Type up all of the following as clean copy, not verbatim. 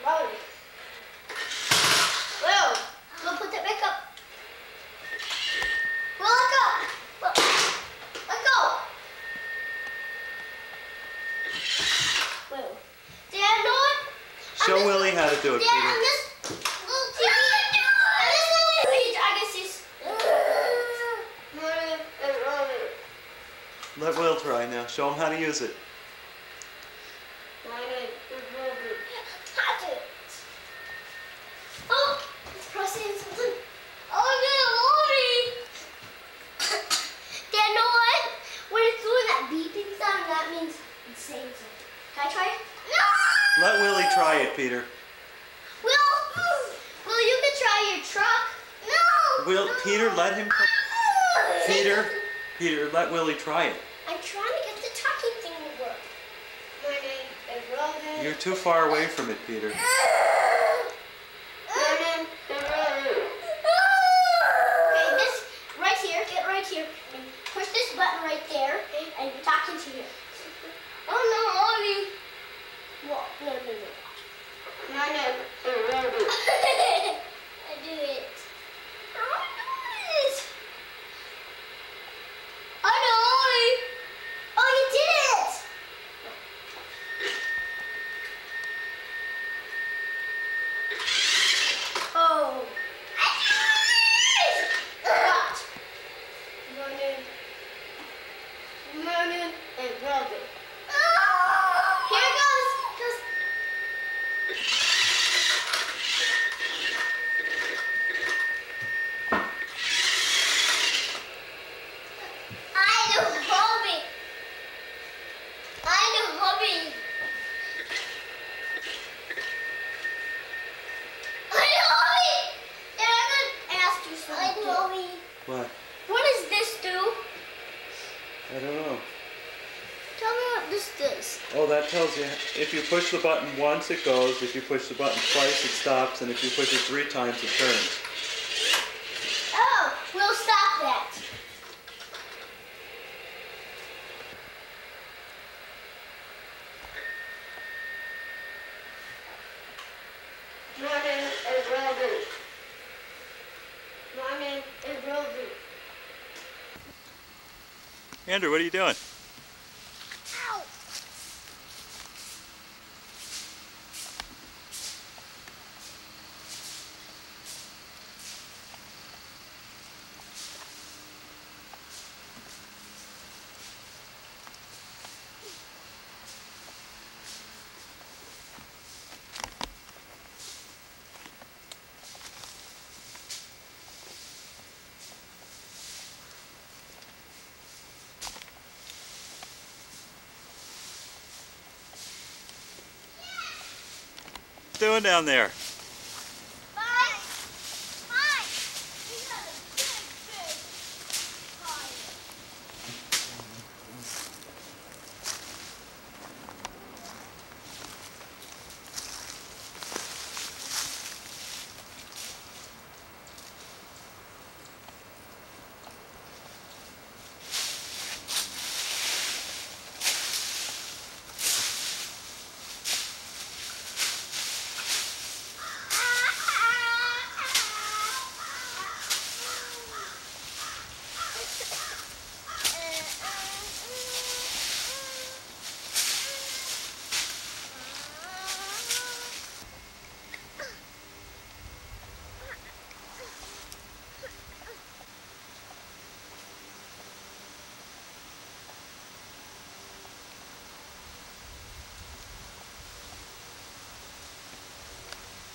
Probably. Will, go put that back up. Will, let go. Will, let go. Will. Dad, know what? Show Willie how to do it, Dad, Peter. on this little TV, on this little page, I can see. Let Will try now. Show him how to use it. Oh, it's pressing something. Oh, no, Dad, know what? When it's doing that beeping sound, that means it's saying something. Can I try it? No! Let Willie try it, Peter. Will, you can try your truck. No! Will, no. Peter, let him try. Peter, let Willie try it. I'm trying to get the talking thing to work. My name is Robin. You're too far away from it, Peter. My name is Robin. Okay, this right here, get right here, and push this button right there, and you're talking to you. Oh no, Ollie. What? No. My name is Robin. I do it. I do it. I know, Ollie. Oh, you did it. Oh. I did it. What? My name is Robin. Here it goes. I know hobby. And I'm going to ask you something. What? What does this do? I don't know. Tell me what this does. Oh, that tells you if you push the button once, it goes. If you push the button twice, it stops. And if you push it 3 times, it turns. Oh, we'll stop that. My name is Robin. My name is Robin. Andrew, what are you doing? Ow! What are you doing down there? Bye! Bye! We got a big fire.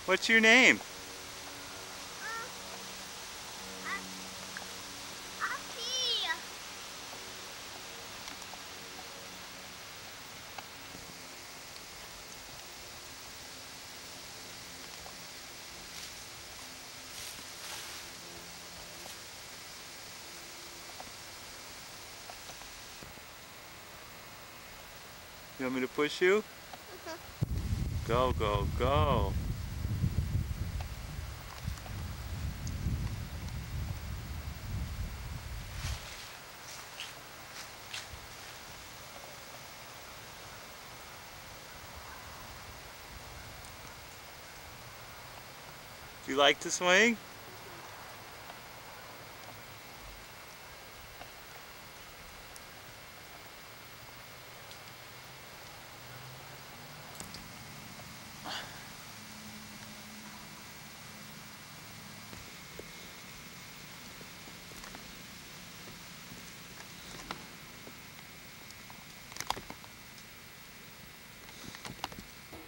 What's your name? You want me to push you? Go, go, go. You like to swing?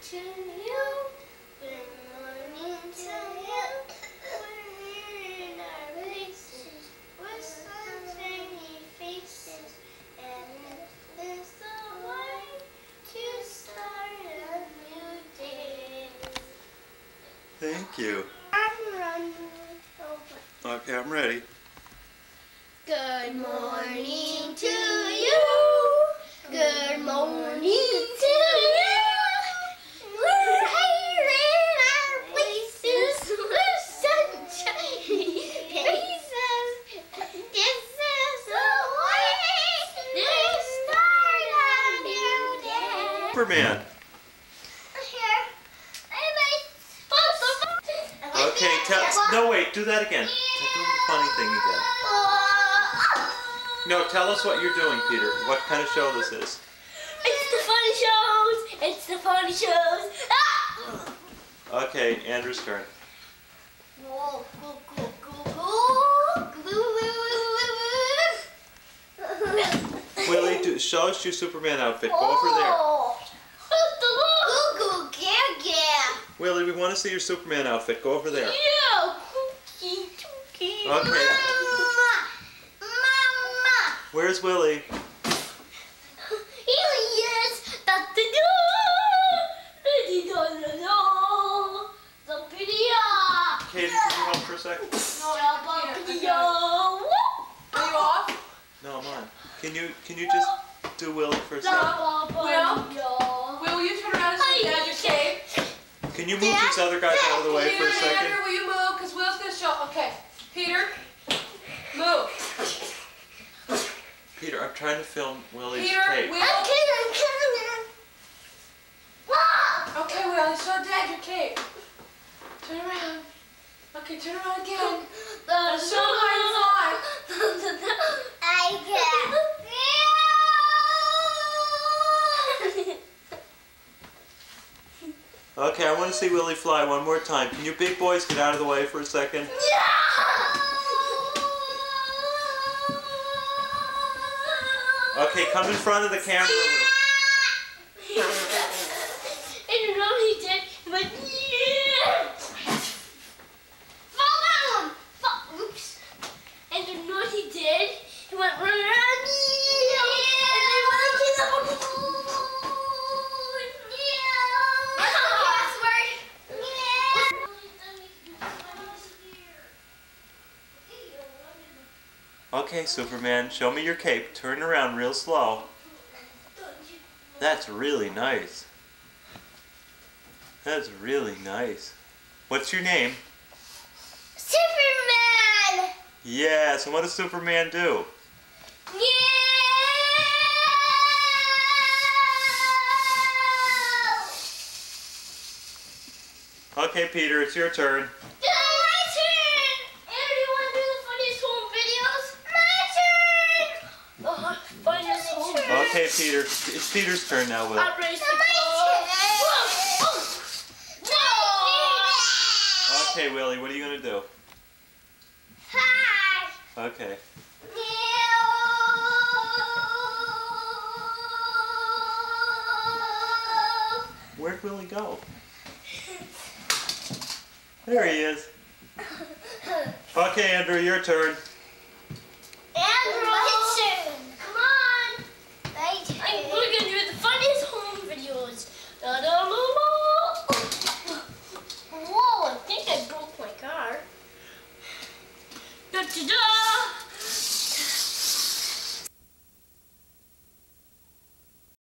To you, good morning to you. We're in our places with sunshiny faces, and there's the light to start a new day. Thank you. I'm running over. Okay, I'm ready. Good morning to you. Good morning to you. We're here in our places with sunshiny faces. This is the way to start a new day. Superman. Here. Okay, no wait, do that again. Do the funny thing again. No, tell us what you're doing, Peter. What kind of show this is? It's the funny shows. It's the funny shows. Ah! Okay, Andrew's turn. Whoa, Willie, show us your Superman outfit. Go over there. Willie, we want to see your Superman outfit. Go over there. Okay. Where's Willie? Katie, can you help for a second? Are you off? No, I'm on. Can you just do Willie for a second? Will you turn around and show Dad your cape? Can you move these other guys out of the way for a Peter, second? Andrew, will you move? Because Will's going to show. Okay. Peter, move. Peter, I'm trying to film Willie's Peter, tape. Will. Okay, Will, show Dad your cape. Turn around. Okay, turn around again. Show him how you fly. I can't. Okay, I want to see Willie fly one more time. Can you big boys get out of the way for a second? Okay, come in front of the camera. I don't know what he did, but fall down! Oops. I don't know what he did. He went running around. And then went to the Okay, Superman, show me your cape. Turn around real slow. That's really nice. That's really nice. What's your name? Superman! Yeah, so what does Superman do? Okay, Peter, it's your turn. Okay, Peter. It's Peter's turn now, Will. Okay, Willie, what are you going to do? Hi! Okay. Where'd Willie go? There he is. Okay, Andrew, your turn.